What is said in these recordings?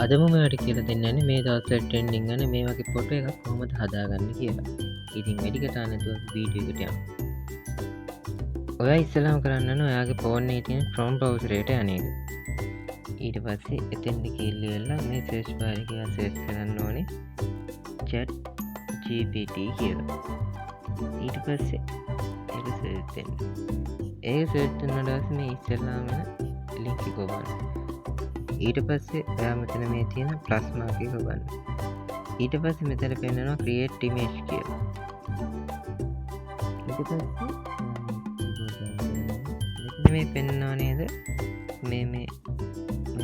අදම මෙයාට කියලා දෙන්නන්නේ මේ දවස්වල ට්‍රෙන්ඩින් යන මේ වගේ ෆොටෝ එකක් කොහොමද හදාගන්න කියලා. ඉතින් වැඩි කතා නැතුව වීඩියෝ එකට යමු. ඔයා ඉස්සෙල්ලාම කරන්න ඕනේ ඔයාගේ ෆෝන් එකේ තියෙන Chrome browser එකට යන එක. ඊට පස්සේ එතෙන්ට ගිහිල්ලා මේ සර්ච් බාර් එකේ සර්ච් කරන්න ඕනේ chat gpt කියලා. ඊට පස්සේ ඒක සර්ච් දෙන්න. ඒක සර්ච් කරනකොට මේ ඉස්සෙල්ලාම ලින්ක් එක ගොබන්න. ඊට පස්සේ ඔයා මෙතන මේ තියෙන ප්ලස් මාක් එක ගොබන්න. ඊට පස්සේ මෙතන පෙන්නනවා create image කියලා. ඊට පස්සේ මෙතන මේ පෙන්නනවා නේද මේ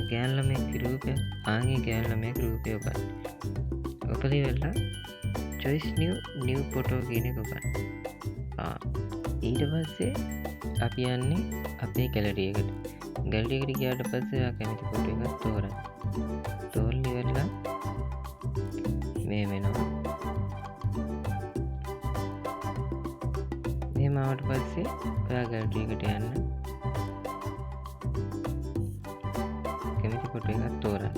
ගෑන් ළමයෙක් රූපය ආන්ගේ ගෑන් ළමයෙක් රූපය ඔබන්න. ඔපලි වෙලා choice new photo කියන එක ඔබන්න. ඊට පස්සේ අපි යන්නේ අපේ gallery එකට. gallery එකට ගියාට පස්සේ ඔයා කැමති ෆොටෝ එකක් තෝරන්න. තෝරලි වෙලා මේ වෙනවා. මෙහෙම ආවට පස්සේ ඔයා gallery එකට යන්න. කැමති ෆොටෝ එකක් තෝරන්න.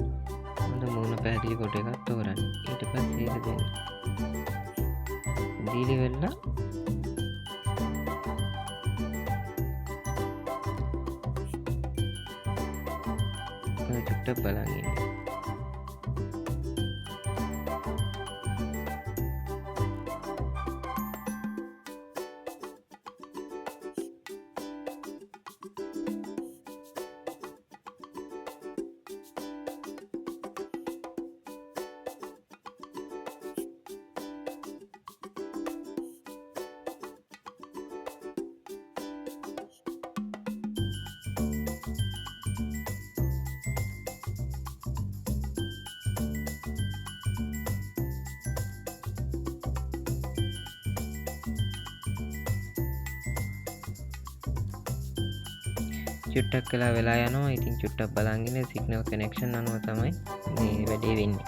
හොඳ මූණ පැහැදිලි ෆොටෝ එකක් තෝරන්න. ඊට පස්සේ ඒක දෙන්න. දීලි වෙලා චුට්ටක් බලන් ඉන්න. චුට්ටක් කලා වෙලා යනවා. ඉතින් චුට්ටක් බලන්ගෙන සිග්නල් කනෙක්ෂන් අනුව තමයි මේ වැඩේ වෙන්නේ.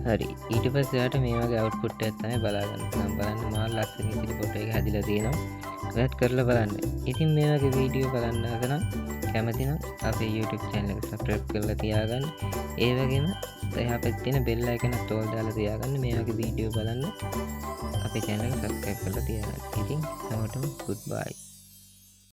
හරි ඊට පස්සේ ඔයාලට මේ වගේ අවුට්පුට් එකක් තමයි බලා ගන්න පුළුවන්. බලන්න මාල් ලස්සන විදිහට ෆොටෝ එක හැදිලා තියෙනවා. ඔයත් කරලා බලන්න. ඉතින් මේ වගේ වීඩියෝ බලන්න හදනම් කැමති නම් අපේ YouTube channel එක subscribe කරලා තියාගන්න. ඒ වගේම එහා පැත්තේ තියෙන bell icon එකත් ඕල් දාලා තියාගන්න. මේ වගේ වීඩියෝ බලන්න අපේ channel එක subscribe කරලා තියාගන්න. ඉතින් හැමෝටම goodbye.